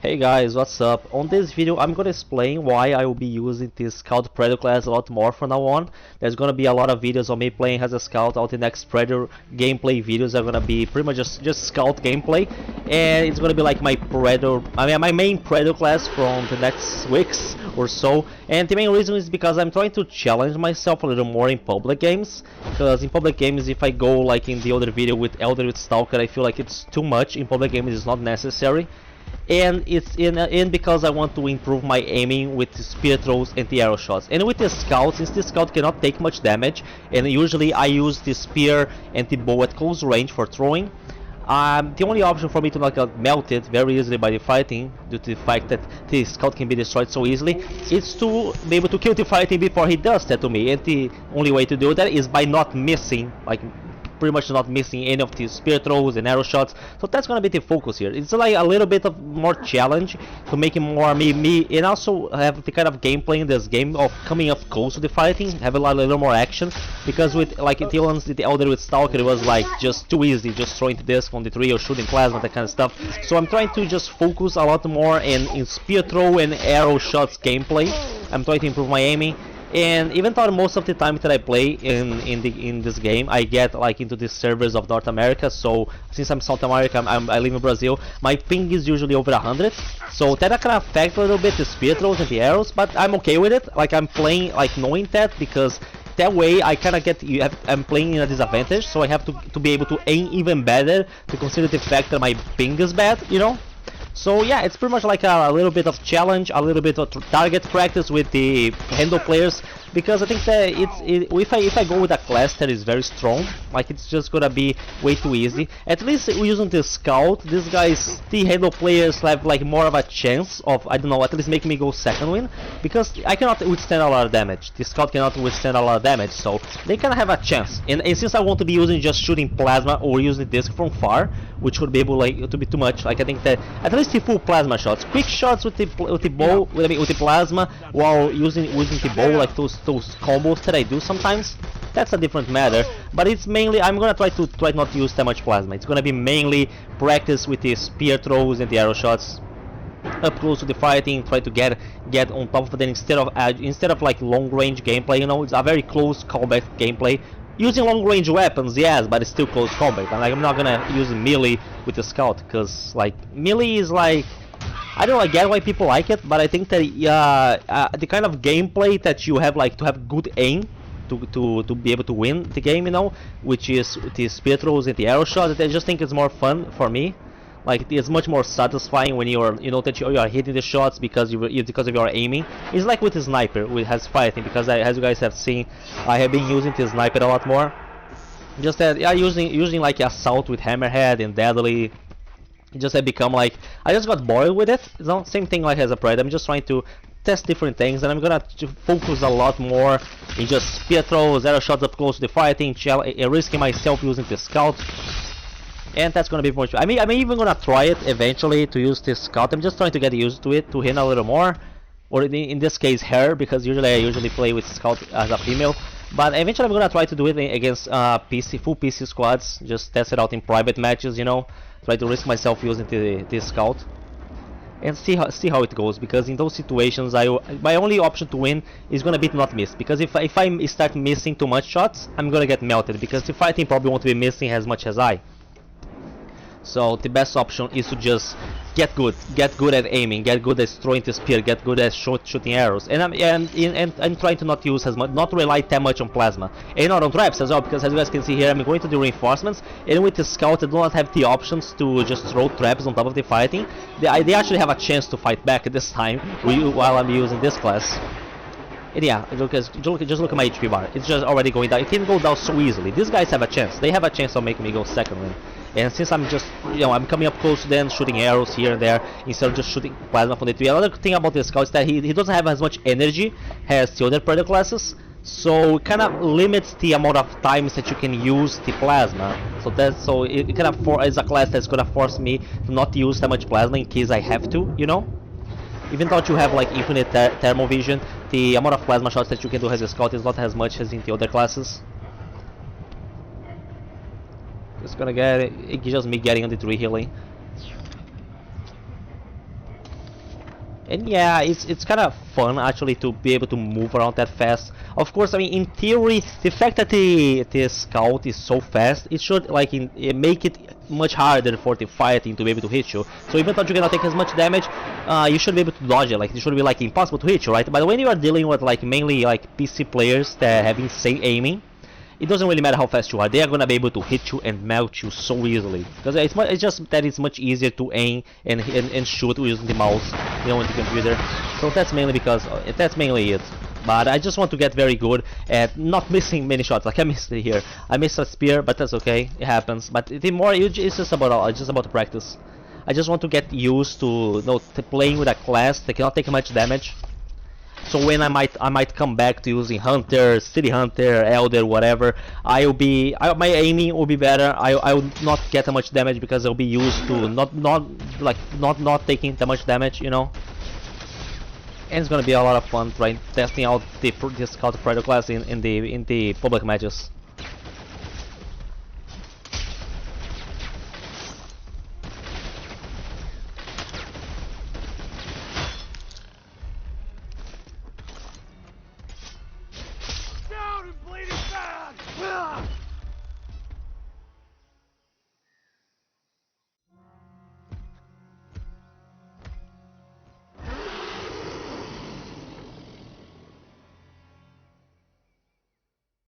Hey guys, what's up? On this video I'm gonna explain why I will be using this Scout Predator class a lot more from now on. There's gonna be a lot of videos of me playing as a Scout. All the next Predator gameplay videos are gonna be pretty much just Scout gameplay, and it's gonna be like my Predator, my main Predator class from the next weeks or so. And the main reason is because I'm trying to challenge myself a little more in public games, because in public games, if I go like in the other video with Elder with Stalker, I feel like it's too much. In public games it's not necessary, and it's in because I want to improve my aiming with the spear throws and the arrow shots. And with the scout, since the scout cannot take much damage, and usually I use the spear and the bow at close range for throwing, the only option for me to not get melted very easily by the fighting, due to the fact that the scout can be destroyed so easily, is to be able to kill the fighting before he does that to me. And the only way to do that is by not missing, like pretty much not missing any of these spear throws and arrow shots. So that's gonna be the focus here. It's like a little bit of more challenge to make it more me, and also have the kind of gameplay in this game of coming up close to the fighting, have a little more action, because with like the Elder with Stalker, it was like just too easy, just throwing the disc on the tree or shooting plasma, that kind of stuff. So I'm trying to just focus a lot more in spear throw and arrow shots gameplay. I'm trying to improve my aiming. And even though most of the time that I play in this game, I get like into the servers of North America. So since I'm South America, I live in Brazil, my ping is usually over 100. So that can affect a little bit the spear throws and the arrows, but I'm okay with it. Like I'm playing like knowing that, because that way I kind of get I'm playing in a disadvantage. So I have to be able to aim even better, to consider the fact that my ping is bad, you know. So yeah, it's pretty much like a little bit of challenge, a little bit of target practice with the handle players, because I think that if I go with a class that is very strong, like it's just gonna be way too easy. At least using the scout, these guys, the handle players have like more of a chance of, I don't know, at least making me go second win, because I cannot withstand a lot of damage. The scout cannot withstand a lot of damage, so they kind of have a chance. And since I want to be using just shooting plasma or using disc from far, which would be able like to be too much, like I think that at least the full plasma shots, quick shots with the bow, with the plasma, while using the bow, like those combos that I do sometimes, that's a different matter. But it's mainly, I'm gonna try not to use that much plasma. It's gonna be mainly practice with the spear throws and the arrow shots up close to the fighting, try to get on top of it instead of like long range gameplay. You know, it's a very close combat gameplay. Using long range weapons, yes, but it's still close combat. And like, I'm not gonna use melee with the scout, because like melee is like, I don't know, I get why people like it, but I think that the kind of gameplay that you have, like to have good aim to be able to win the game, you know, which is the spear throws and the arrow shots, I just think it's more fun for me. Like it's much more satisfying when you know that you are hitting the shots because of your aiming. It's like with the sniper, with has fighting, because as you guys have seen, I have been using the sniper a lot more. Just that, yeah, using like assault with hammerhead and deadly. Just have become like, I just got bored with it. It's not same thing like as a Predator. I'm just trying to test different things, and I'm gonna focus a lot more in just spear throws, arrow shots up close to the fighting, risking myself using the scout. And that's gonna be much. I'm even gonna try it eventually to use this scout. I'm just trying to get used to it, to hit a little more, or in this case her, because I play with scout as a female. But eventually I'm gonna try to do it against full PC squads. Just test it out in private matches, you know. Try to risk myself using the scout and see how it goes. Because in those situations, my only option to win is gonna be to not miss. Because if I start missing too much shots, I'm gonna get melted. Because the fighting probably won't be missing as much as I. So the best option is to just get good at aiming, get good at throwing the spear, get good at shooting arrows, and I'm trying to not use as much, not rely that much on plasma, and not on traps as well, because as you guys can see here, I'm going to the reinforcements, and with the scout I do not have the options to just throw traps on top of the fighting. They actually have a chance to fight back at this time while I'm using this class. And yeah, just look at my HP bar. It's just already going down. It can go down so easily. These guys have a chance. They have a chance of making me go second win. And since I'm just, I'm coming up close to them, shooting arrows here and there, instead of just shooting plasma from the tree. Another thing about the scout is that he doesn't have as much energy as the other Predator classes. So it kind of limits the amount of times that you can use the plasma. So it kind of is a class that's gonna force me to not use that much plasma in case I have to, you know. Even though you have like infinite thermal vision, the amount of plasma shots that you can do as a scout is not as much as in the other classes. Just gonna get it, just me getting on the tree healing. And yeah, it's kind of fun actually to be able to move around that fast. Of course, I mean in theory, the fact that the scout is so fast, it should like make it much harder for the fighting to be able to hit you. So even though you cannot take as much damage, you should be able to dodge it. Like it should be like impossible to hit you, right? But when you are dealing with like mainly like PC players that have insane aiming, it doesn't really matter how fast you are. They are gonna be able to hit you and melt you so easily because it's just that it's much easier to aim and shoot using the mouse, you know, on the computer. So that's mainly because that's mainly it. But I just want to get very good at not missing many shots. Like I missed it here. I missed a spear, but that's okay. It happens. But the more it's just about practice. I just want to get used to, you know, to playing with a class that cannot take much damage. So when I might come back to using Hunter, City Hunter, Elder, whatever, my aiming will be better. I will not get that much damage because I'll be used to not taking that much damage, you know. And it's gonna be a lot of fun testing out this Scout Predator class in the public matches.